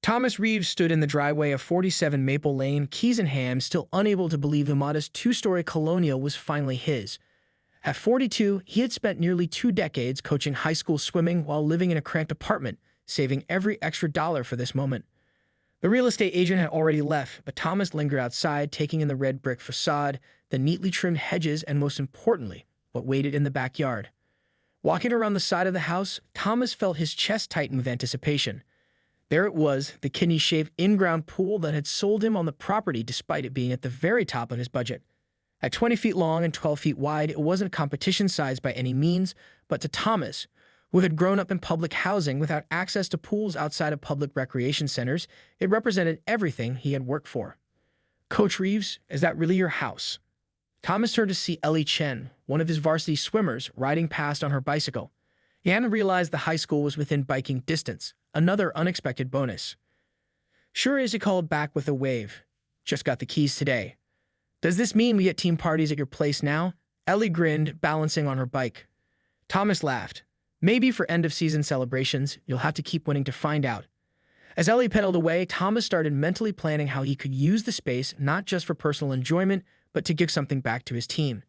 Thomas Reeves stood in the driveway of 47 Maple Lane, Keys and Ham, still unable to believe the modest two-story colonial was finally his. At 42, he had spent nearly 2 decades coaching high school swimming while living in a cramped apartment, saving every extra dollar for this moment. The real estate agent had already left, but Thomas lingered outside, taking in the red brick facade, the neatly trimmed hedges, and most importantly, what waited in the backyard. Walking around the side of the house, Thomas felt his chest tighten with anticipation. There it was, the kidney-shaped in-ground pool that had sold him on the property despite it being at the very top of his budget. At 20 feet long and 12 feet wide, it wasn't competition size by any means, but to Thomas, who had grown up in public housing without access to pools outside of public recreation centers, it represented everything he had worked for. "Coach Reeves, is that really your house?" Thomas turned to see Ellie Chen, one of his varsity swimmers, riding past on her bicycle. He hadn't realized the high school was within biking distance, another unexpected bonus. "Sure is," he called back with a wave. "Just got the keys today." "Does this mean we get team parties at your place now?" Ellie grinned, balancing on her bike. Thomas laughed. "Maybe for end-of-season celebrations, you'll have to keep winning to find out." As Ellie pedaled away, Thomas started mentally planning how he could use the space not just for personal enjoyment, but to give something back to his team.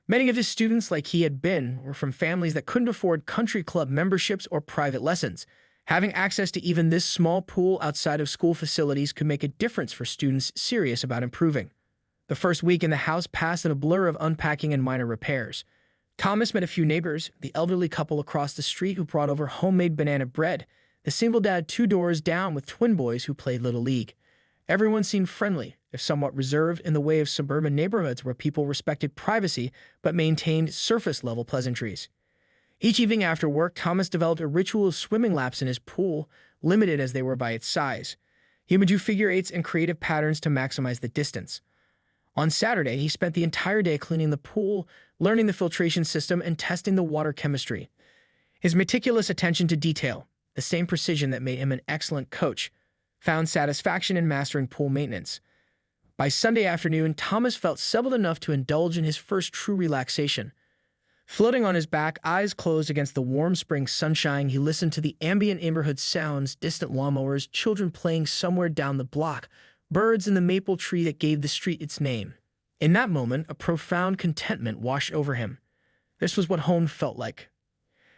Many of his students, like he had been, were from families that couldn't afford country club memberships or private lessons. Having access to even this small pool outside of school facilities could make a difference for students serious about improving. The first week in the house passed in a blur of unpacking and minor repairs. Thomas met a few neighbors, the elderly couple across the street who brought over homemade banana bread, the single dad 2 doors down with twin boys who played Little League. Everyone seemed friendly, if somewhat reserved, in the way of suburban neighborhoods where people respected privacy but maintained surface-level pleasantries. Each evening after work, Thomas developed a ritual of swimming laps in his pool, limited as they were by its size. He would do figure eights and creative patterns to maximize the distance. On Saturday, he spent the entire day cleaning the pool, learning the filtration system, and testing the water chemistry. His meticulous attention to detail, the same precision that made him an excellent coach, found satisfaction in mastering pool maintenance. By Sunday afternoon, Thomas felt settled enough to indulge in his first true relaxation. Floating on his back, eyes closed against the warm spring sunshine, he listened to the ambient neighborhood sounds, distant lawnmowers, children playing somewhere down the block, birds in the maple tree that gave the street its name. In that moment, a profound contentment washed over him. This was what home felt like.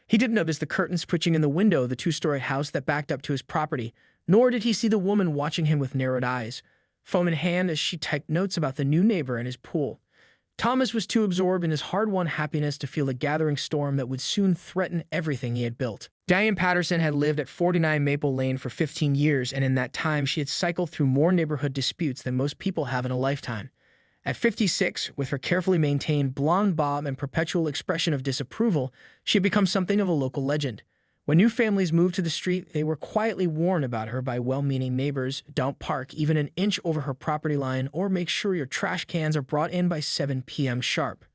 He didn't notice the curtains twitching in the window of the 2-story house that backed up to his property, nor did he see the woman watching him with narrowed eyes, phone in hand as she typed notes about the new neighbor and his pool. Thomas was too absorbed in his hard-won happiness to feel a gathering storm that would soon threaten everything he had built. Diane Patterson had lived at 49 Maple Lane for 15 years, and in that time she had cycled through more neighborhood disputes than most people have in a lifetime. At 56, with her carefully maintained blonde bob and perpetual expression of disapproval, she had become something of a local legend. When new families moved to the street, they were quietly warned about her by well-meaning neighbors: "Don't park even an inch over her property line, or make sure your trash cans are brought in by 7 p.m. sharp."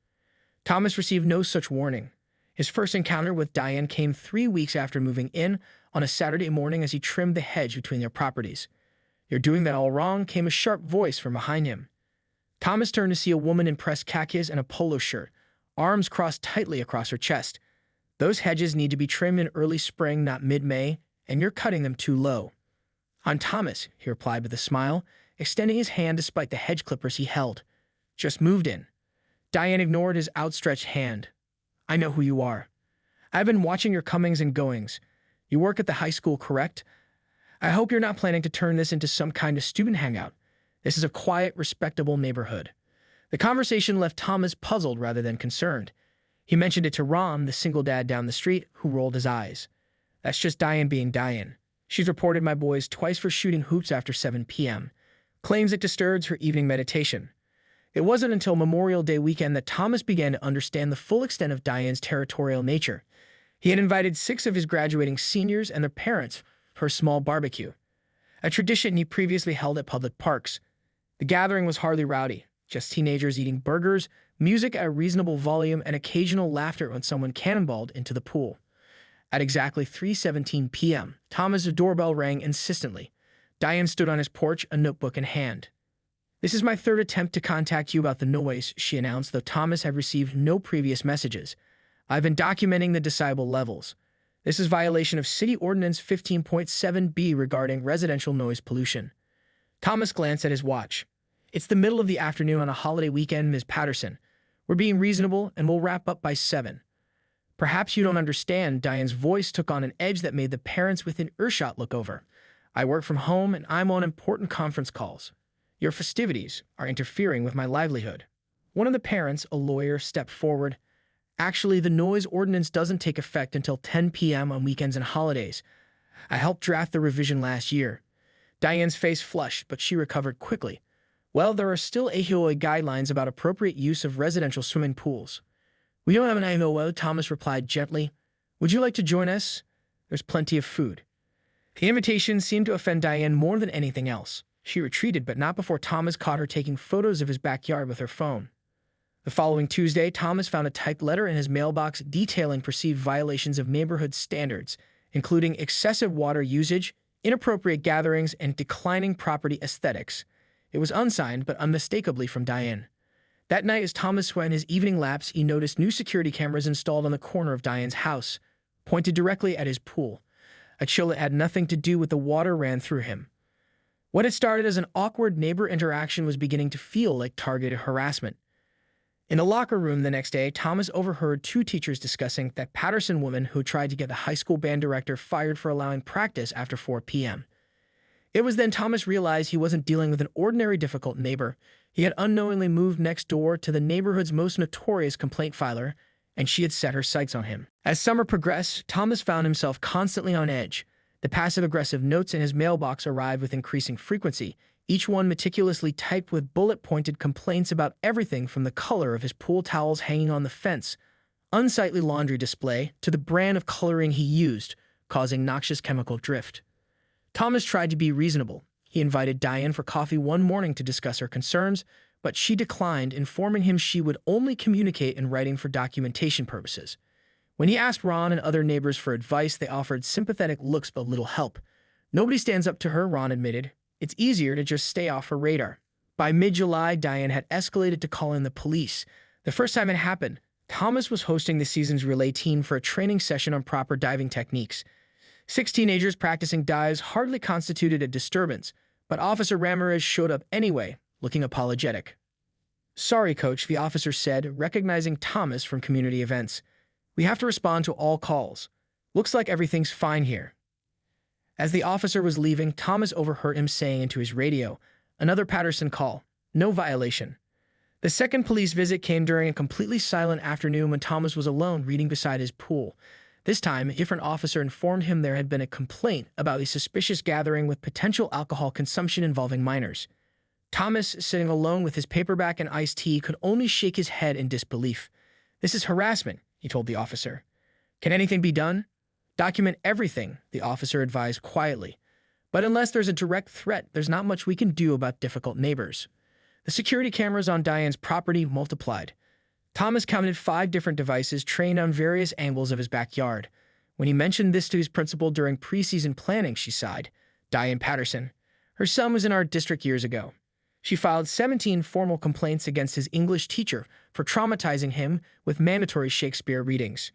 Thomas received no such warning. His first encounter with Diane came 3 weeks after moving in, on a Saturday morning as he trimmed the hedge between their properties. "You're doing that all wrong," came a sharp voice from behind him. Thomas turned to see a woman in pressed khakis and a polo shirt, arms crossed tightly across her chest. "Those hedges need to be trimmed in early spring, not mid-May, and you're cutting them too low." "I'm Thomas," he replied with a smile, extending his hand despite the hedge clippers he held. "Just moved in." Diane ignored his outstretched hand. "I know who you are. I've been watching your comings and goings. You work at the high school, correct? I hope you're not planning to turn this into some kind of student hangout. This is a quiet, respectable neighborhood." The conversation left Thomas puzzled rather than concerned. He mentioned it to Ron, the single dad down the street, who rolled his eyes. "That's just Diane being Diane. She's reported my boys twice for shooting hoops after 7 p.m. Claims it disturbs her evening meditation." It wasn't until Memorial Day weekend that Thomas began to understand the full extent of Diane's territorial nature. He had invited 6 of his graduating seniors and their parents for a small barbecue, a tradition he previously held at public parks. The gathering was hardly rowdy, just teenagers eating burgers, music at a reasonable volume, and occasional laughter when someone cannonballed into the pool. At exactly 3:17 p.m., Thomas's doorbell rang insistently. Diane stood on his porch, a notebook in hand. "This is my 3rd attempt to contact you about the noise," she announced, though Thomas had received no previous messages. "I've been documenting the decibel levels. This is violation of City Ordinance 15.7b regarding residential noise pollution. Thomas glanced at his watch. It's the middle of the afternoon on a holiday weekend, Ms. Patterson. We're being reasonable and we'll wrap up by 7. Perhaps you don't understand. Diane's voice took on an edge that made the parents within earshot look over. I work from home and I'm on important conference calls. Your festivities are interfering with my livelihood. One of the parents, a lawyer, stepped forward. Actually, the noise ordinance doesn't take effect until 10 p.m. on weekends and holidays. I helped draft the revision last year. Diane's face flushed, but she recovered quickly. Well, there are still AHOA guidelines about appropriate use of residential swimming pools. We don't have an AHOA, Thomas replied gently. Would you like to join us? There's plenty of food. The invitation seemed to offend Diane more than anything else. She retreated, but not before Thomas caught her taking photos of his backyard with her phone. The following Tuesday, Thomas found a typed letter in his mailbox detailing perceived violations of neighborhood standards, including excessive water usage, inappropriate gatherings, and declining property aesthetics. It was unsigned, but unmistakably from Diane. That night, as Thomas spent his evening laps, he noticed new security cameras installed on the corner of Diane's house, pointed directly at his pool. A chill that had nothing to do with the water ran through him. What had started as an awkward neighbor interaction was beginning to feel like targeted harassment. In the locker room the next day, Thomas overheard 2 teachers discussing that Patterson woman who tried to get the high school band director fired for allowing practice after 4 p.m. It was then Thomas realized he wasn't dealing with an ordinary difficult neighbor. He had unknowingly moved next door to the neighborhood's most notorious complaint filer, and she had set her sights on him. As summer progressed, Thomas found himself constantly on edge. The passive-aggressive notes in his mailbox arrived with increasing frequency, each one meticulously typed with bullet-pointed complaints about everything from the color of his pool towels hanging on the fence, unsightly laundry display, to the brand of coloring he used, causing noxious chemical drift. Thomas tried to be reasonable. He invited Diane for coffee one morning to discuss her concerns, but she declined, informing him she would only communicate in writing for documentation purposes. When he asked Ron and other neighbors for advice, they offered sympathetic looks but little help. Nobody stands up to her, Ron admitted. It's easier to just stay off her radar. By mid-July, Diane had escalated to call in the police. The first time it happened, Thomas was hosting the season's relay team for a training session on proper diving techniques. 6 teenagers practicing dives hardly constituted a disturbance, but Officer Ramirez showed up anyway, looking apologetic. Sorry, Coach, the officer said, recognizing Thomas from community events. We have to respond to all calls. Looks like everything's fine here. As the officer was leaving, Thomas overheard him saying into his radio, another Patterson call. No violation. The second police visit came during a completely silent afternoon when Thomas was alone reading beside his pool. This time, a different officer informed him there had been a complaint about a suspicious gathering with potential alcohol consumption involving minors. Thomas, sitting alone with his paperback and iced tea, could only shake his head in disbelief. This is harassment, he told the officer. Can anything be done? Document everything, the officer advised quietly. But unless there's a direct threat, there's not much we can do about difficult neighbors. The security cameras on Diane's property multiplied. Thomas counted 5 different devices trained on various angles of his backyard. When he mentioned this to his principal during preseason planning, she sighed. Diane Patterson. Her son was in our district years ago. She filed 17 formal complaints against his English teacher for traumatizing him with mandatory Shakespeare readings.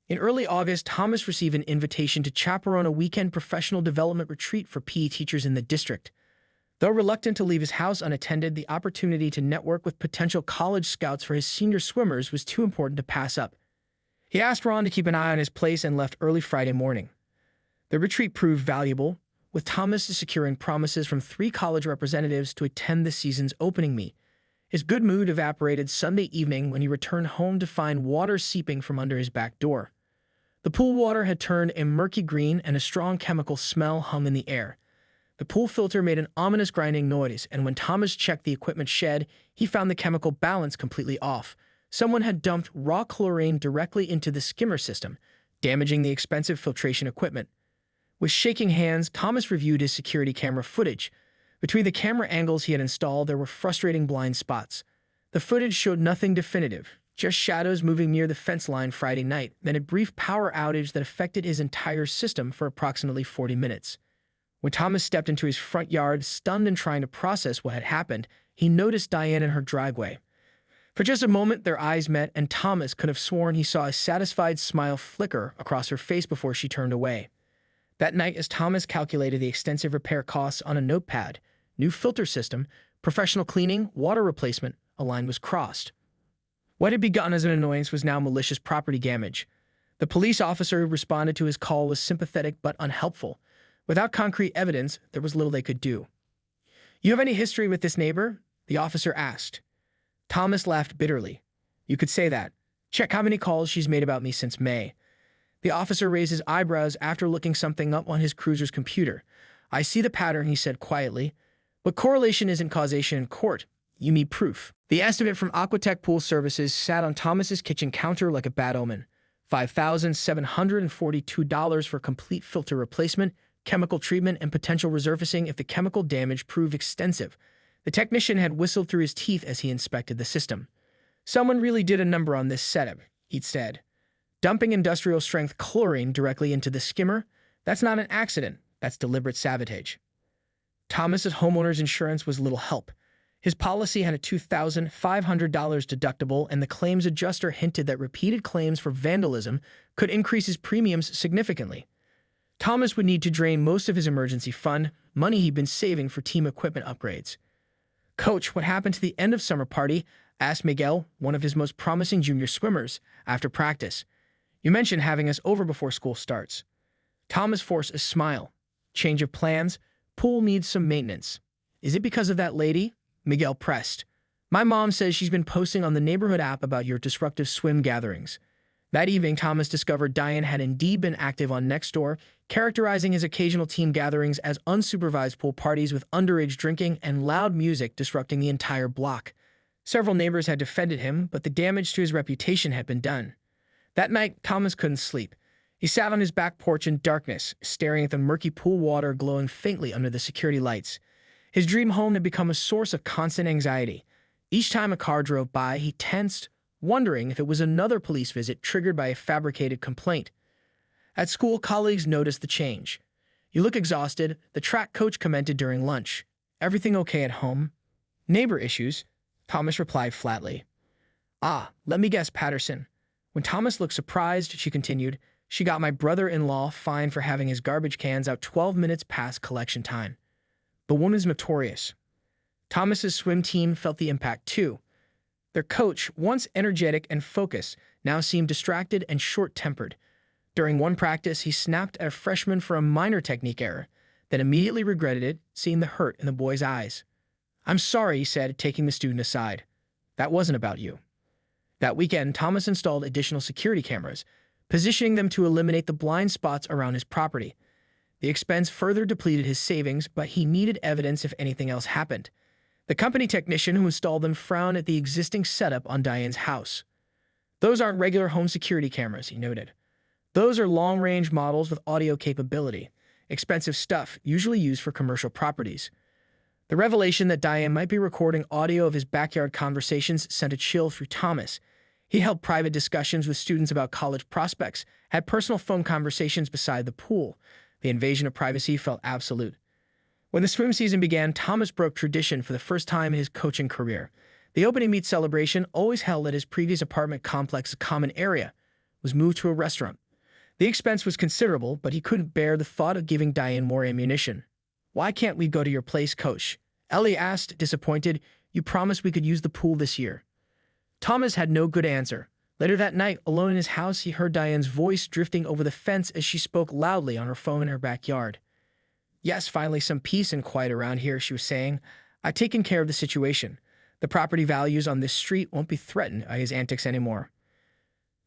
In early August, Thomas received an invitation to chaperone a weekend professional development retreat for PE teachers in the district. Though reluctant to leave his house unattended, the opportunity to network with potential college scouts for his senior swimmers was too important to pass up. He asked Ron to keep an eye on his place and left early Friday morning. The retreat proved valuable, with Thomas securing promises from 3 college representatives to attend the season's opening meet. His good mood evaporated Sunday evening when he returned home to find water seeping from under his back door. The pool water had turned a murky green and a strong chemical smell hung in the air. The pool filter made an ominous grinding noise, and when Thomas checked the equipment shed, he found the chemical balance completely off. Someone had dumped raw chlorine directly into the skimmer system, damaging the expensive filtration equipment. With shaking hands, Thomas reviewed his security camera footage. Between the camera angles he had installed, there were frustrating blind spots. The footage showed nothing definitive, just shadows moving near the fence line Friday night, then a brief power outage that affected his entire system for approximately 40 minutes. When Thomas stepped into his front yard, stunned and trying to process what had happened, he noticed Diane in her driveway. For just a moment, their eyes met, and Thomas could have sworn he saw a satisfied smile flicker across her face before she turned away. That night, as Thomas calculated the extensive repair costs on a notepad, new filter system, professional cleaning, water replacement, a line was crossed. What had begun as an annoyance was now malicious property damage. The police officer who responded to his call was sympathetic but unhelpful. Without concrete evidence, there was little they could do. "You have any history with this neighbor?" the officer asked. Thomas laughed bitterly. "You could say that. Check how many calls she's made about me since May." The officer raised his eyebrows after looking something up on his cruiser's computer. "I see the pattern," he said quietly. "But correlation isn't causation in court. You need proof." The estimate from Aquatech Pool Services sat on Thomas's kitchen counter like a bad omen. $5,742 for complete filter replacement, chemical treatment, and potential resurfacing if the chemical damage proved extensive. The technician had whistled through his teeth as he inspected the system. "Someone really did a number on this setup," he'd said. "Dumping industrial-strength chlorine directly into the skimmer? That's not an accident. That's deliberate sabotage." Thomas's homeowner's insurance was little help. His policy had a $2,500 deductible, and the claims adjuster hinted that repeated claims for vandalism could increase his premiums significantly. Thomas would need to drain most of his emergency fund, money he'd been saving for team equipment upgrades. "Coach, what happened to the end-of-summer party?" asked Miguel, one of his most promising junior swimmers, after practice. "You mentioned having us over before school starts." Thomas forced a smile. "Change of plans. Pool needs some maintenance." "Is it because of that lady?" Miguel pressed. "My mom says she's been posting on the neighborhood app about your disruptive swim gatherings." That evening, Thomas discovered Diane had indeed been active on Nextdoor, characterizing his occasional team gatherings as unsupervised pool parties with underage drinking and loud music disrupting the entire block. Several neighbors had defended him, but the damage to his reputation had been done. That night, Thomas couldn't sleep. He sat on his back porch in darkness, staring at the murky pool water glowing faintly under the security lights. His dream home had become a source of constant anxiety. Each time a car drove by, he tensed, wondering if it was another police visit triggered by a fabricated complaint. At school, colleagues noticed the change. "You look exhausted," the track coach commented during lunch. "Everything okay at home?" "Neighbor issues," Thomas replied flatly. "Ah, let me guess, Patterson." When Thomas looked surprised, she continued, "She got my brother-in-law fined for having his garbage cans out 12 minutes past collection time." The one is notorious. Thomas's swim team felt the impact too. Their coach, once energetic and focused, now seemed distracted and short-tempered. During one practice, he snapped at a freshman for a minor technique error, then immediately regretted it, seeing the hurt in the boy's eyes. "I'm sorry," he said, taking the student aside. "That wasn't about you." That weekend, Thomas installed additional security cameras, positioning them to eliminate the blind spots around his property. The expense further depleted his savings, but he needed evidence if anything else happened. The company technician who installed them frowned at the existing setup on Diane's house. "Those aren't regular home security cameras," he noted. "Those are long-range models with audio capability. Expensive stuff, usually used for commercial properties." The revelation that Diane might be recording audio of his backyard conversations sent a chill through Thomas. He held private discussions with students about college prospects, had personal phone conversations beside the pool. The invasion of privacy felt absolute. When the swim season began, Thomas broke tradition for the first time in his coaching career. The opening meet celebration, always held at his previous apartment complex, a common area, was moved to a restaurant. The expense was considerable, but he couldn't bear the thought of giving Diane more ammunition. "Why can't we go to your place, Coach?" Ellie asked, disappointed. "You promised we could use the pool this year." Thomas had no good answer. Later that night, alone in his house, he heard Diane's voice drifting over the fence as she spoke loudly on her phone in her backyard. "Yes, finally some peace and quiet around here," she was saying. "I've taken care of the situation. The property values on this street won't be threatened by his antics anymore."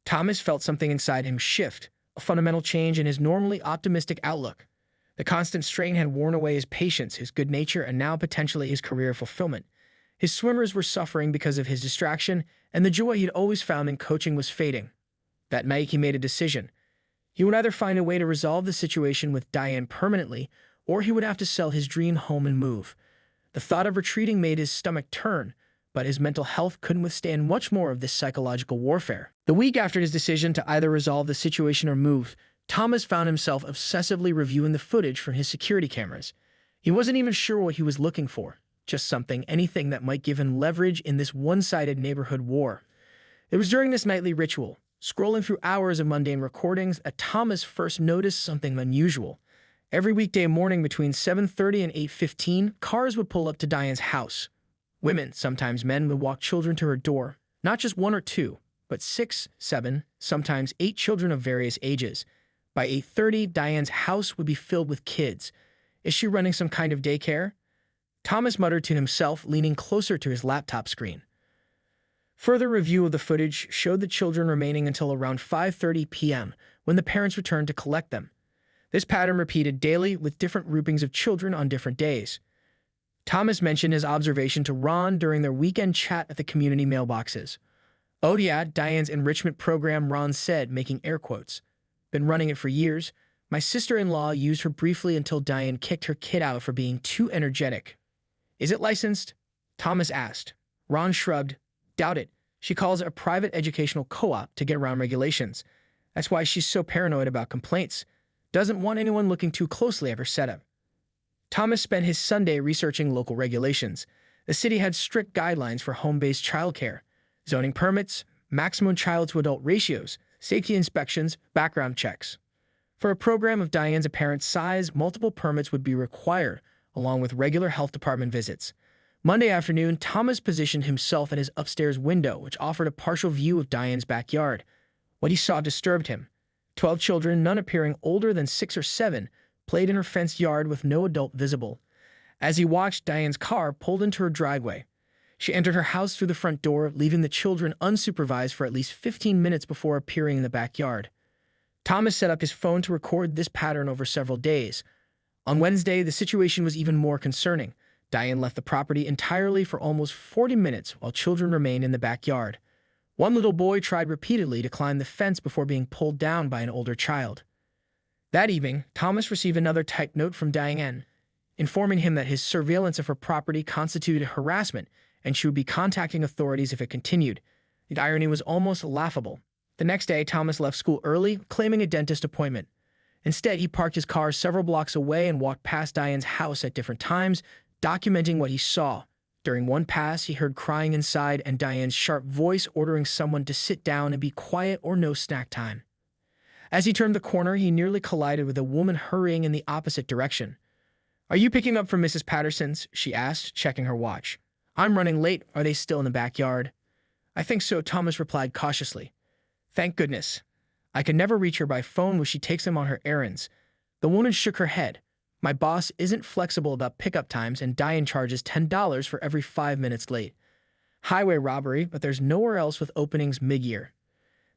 Thomas felt something inside him shift, a fundamental change in his normally optimistic outlook. The constant strain had worn away his patience, his good nature, and now potentially his career fulfillment. His swimmers were suffering because of his distraction, and the joy he'd always found in coaching was fading. That night, he made a decision. He would either find a way to resolve the situation with Diane permanently, or he would have to sell his dream home and move. The thought of retreating made his stomach turn, but his mental health couldn't withstand much more of this psychological warfare. The week after his decision to either resolve the situation or move, Thomas found himself obsessively reviewing the footage from his security cameras. He wasn't even sure what he was looking for. just something, anything that might give him leverage in this one-sided neighborhood war. It was during this nightly ritual, scrolling through hours of mundane recordings, that Thomas first noticed something unusual. Every weekday morning between 7:30 and 8:15, cars would pull up to Diane's house. Women, sometimes men, would walk children to her door. Not just one or two, but 6, 7, sometimes 8 children of various ages. By 8:30, Diane's house would be filled with kids. Is she running some kind of daycare? Thomas muttered to himself, leaning closer to his laptop screen. Further review of the footage showed the children remaining until around 5:30 p.m., when the parents returned to collect them. This pattern repeated daily, with different groupings of children on different days. Thomas mentioned his observation to Ron during their weekend chat at the community mailboxes. "Oh yeah, Diane's enrichment program," Ron said, making air quotes. "Been running it for years. My sister-in-law used her briefly until Diane kicked her kid out for being too energetic." "Is it licensed?" Thomas asked. Ron shrugged. "Doubt it. She calls it a private educational co-op to get around regulations. That's why she's so paranoid about complaints. Doesn't want anyone looking too closely at her setup." Thomas spent his Sunday researching local regulations. The city had strict guidelines for home-based childcare, zoning permits, maximum child-to-adult ratios, safety inspections, background checks. For a program of Diane's apparent size, multiple permits would be required, along with regular health department visits. Monday afternoon, Thomas positioned himself at his upstairs window, which offered a partial view of Diane's backyard. What he saw disturbed him. 12 children, none appearing older than 6 or 7, played in her fenced yard with no adult visible. As he watched, Diane's car pulled into her driveway. She entered her house through the front door, leaving the children unsupervised for at least 15 minutes before appearing in the backyard. Thomas set up his phone to record this pattern over several days. On Wednesday, the situation was even more concerning. Diane left the property entirely for almost 40 minutes while children remained in the backyard. One little boy tried repeatedly to climb the fence before being pulled down by an older child. That evening, Thomas received another typed note from Diane, informing him that his surveillance of her property constituted harassment and she would be contacting authorities if it continued. The irony was almost laughable. The next day, Thomas left school early, claiming a dentist appointment. Instead, he parked his car several blocks away and walked past Diane's house at different times, documenting what he saw. During one pass, he heard crying inside and Diane's sharp voice ordering someone to sit down and be quiet or no snack time. As he turned the corner, he nearly collided with a woman hurrying in the opposite direction. "Are you picking up from Mrs. Patterson's?" she asked, checking her watch. "I'm running late. Are they still in the backyard?" "I think so," Thomas replied cautiously. "Thank goodness. I can never reach her by phone when she takes them on her errands." The woman shook her head. "My boss isn't flexible about pickup times and Diane charges $10 for every 5 minutes late. Highway robbery, but there's nowhere else with openings mid-year."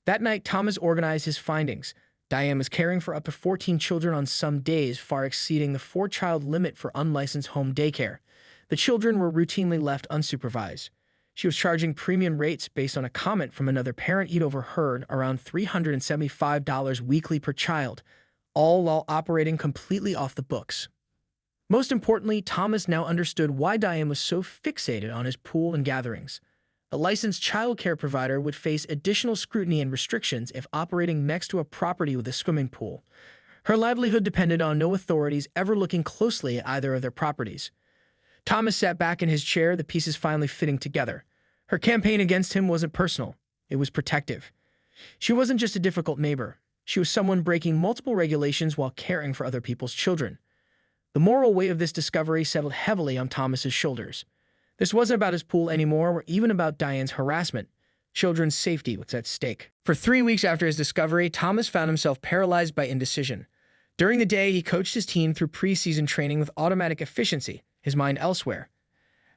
That night, Thomas organized his findings. Diane was caring for up to 14 children on some days, far exceeding the 4-child limit for unlicensed home daycare. The children were routinely left unsupervised. She was charging premium rates based on a comment from another parent he'd overheard, around $375 weekly per child, all while operating completely off the books. Most importantly, Thomas now understood why Diane was so fixated on his pool and gatherings. A licensed child care provider would face additional scrutiny and restrictions if operating next to a property with a swimming pool. Her livelihood depended on no authorities ever looking closely at either of their properties. Thomas sat back in his chair, the pieces finally fitting together. Her campaign against him wasn't personal. It was protective. She wasn't just a difficult neighbor. She was someone breaking multiple regulations while caring for other people's children. The moral weight of this discovery settled heavily on Thomas's shoulders. This wasn't about his pool anymore, or even about Diane's harassment. Children's safety was at stake. For 3 weeks after his discovery, Thomas found himself paralyzed by indecision. During the day, he coached his team through preseason training with automatic efficiency, his mind elsewhere.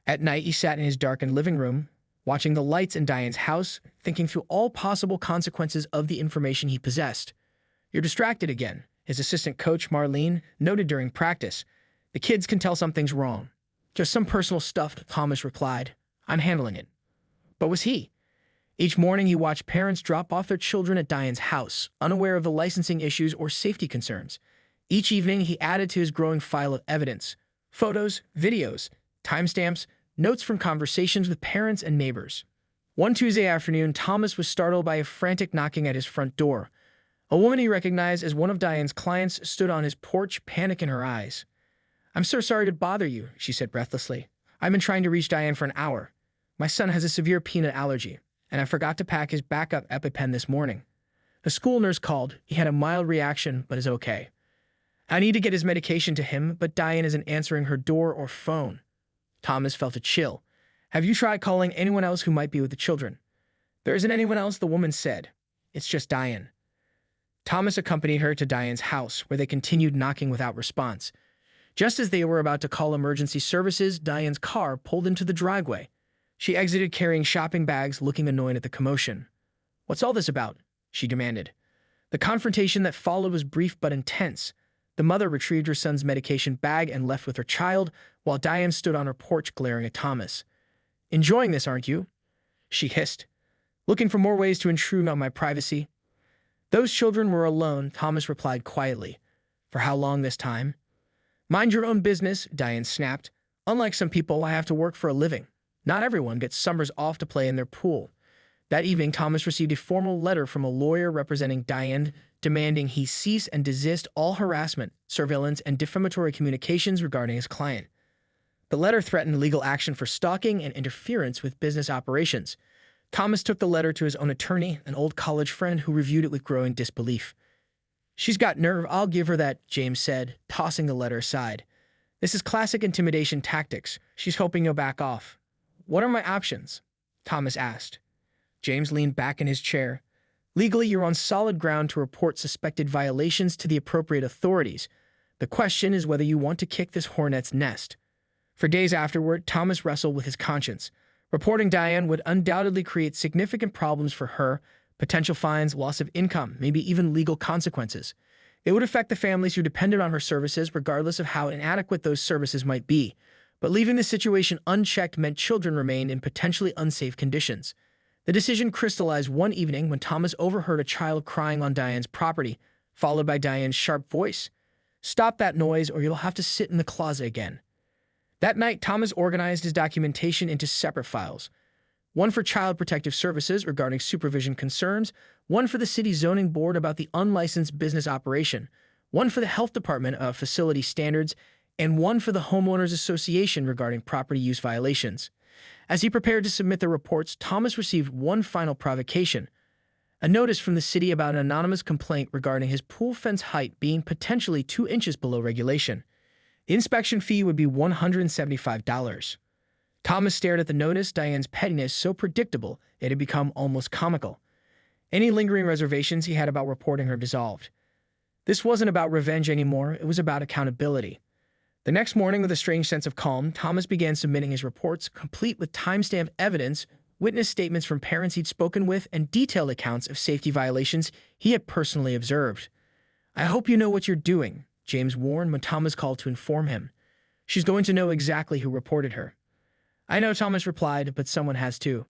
At night, he sat in his darkened living room, watching the lights in Diane's house, thinking through all possible consequences of the information he possessed. "You're distracted again," his assistant coach, Marlene, noted during practice. "The kids can tell something's wrong." "Just some personal stuff," Thomas replied. "I'm handling it." But was he? Each morning, he watched parents drop off their children at Diane's house, unaware of the licensing issues or safety concerns. Each evening, he added to his growing file of evidence: photos, videos, timestamps, notes from conversations with parents and neighbors. One Tuesday afternoon, Thomas was startled by a frantic knocking at his front door. A woman he recognized as one of Diane's clients stood on his porch, panic in her eyes. "I'm so sorry to bother you," she said breathlessly. I've been trying to reach Diane for an hour. My son has a severe peanut allergy, and I forgot to pack his backup EpiPen this morning. The school nurse called. He had a mild reaction, but is okay. I need to get his medication to him, but Diane isn't answering her door or phone. Thomas felt a chill. Have you tried calling anyone else who might be with the children? There isn't anyone else, the woman said. It's just Diane. Thomas accompanied her to Diane's house, where they continued knocking without response. Just as they were about to call emergency services, Diane's car pulled into the driveway. She exited carrying shopping bags, looking annoyed at the commotion. What's all this about? She demanded. The confrontation that followed was brief but intense. The mother retrieved her son's medication bag and left with her child, while Diane stood on her porch glaring at Thomas. Enjoying this, aren't you? She hissed. Looking for more ways to intrude on my privacy? Those children were alone, Thomas replied quietly. For how long this time? Mind your own business, Diane snapped. Unlike some people, I have to work for a living. Not everyone gets summers off to play in their pool. That evening, Thomas received a formal letter from a lawyer representing Diane, demanding he cease and desist all harassment, surveillance, and defamatory communications regarding his client. The letter threatened legal action for stalking and interference with business operations. Thomas took the letter to his own attorney, an old college friend who reviewed it with growing disbelief. She's got nerve, I'll give her that, James said, tossing the letter aside. This is classic intimidation tactics. She's hoping you'll back off. What are my options? Thomas asked. James leaned back in his chair. Legally, you're on solid ground to report suspected violations to the appropriate authorities. The question is whether you want to kick this hornet's nest. For days afterward, Thomas wrestled with his conscience. Reporting Diane would undoubtedly create significant problems for her, potential fines, loss of income, maybe even legal consequences. It would affect the families who depended on her services, regardless of how inadequate those services might be. But leaving the situation unchecked meant children remained in potentially unsafe conditions. The decision crystallized one evening when Thomas overheard a child crying on Diane's property, followed by Diane's sharp voice. Stop that noise or you'll have to sit in the closet again. That night, Thomas organized his documentation into separate files. One for Child Protective Services regarding supervision concerns, one for the city zoning board about the unlicensed business operation, one for the health department of facility standards, and one for the homeowners association regarding property use violations. As he prepared to submit the reports, Thomas received one final provocation, a notice from the city about an anonymous complaint regarding his pool fence height being potentially 2 inches below regulation. The inspection fee would be $175. Thomas stared at the notice, Diane's pettiness so predictable it had become almost comical. Any lingering reservations he had about reporting her dissolved. This wasn't about revenge anymore, it was about accountability. The next morning, with a strange sense of calm, Thomas began submitting his reports, complete with timestamped evidence, witness statements from parents he'd spoken with, and detailed accounts of safety violations he had personally observed. I hope you know what you're doing, James warned when Thomas called to inform him. She's going to know exactly who reported her. I know, Thomas replied, but someone has too.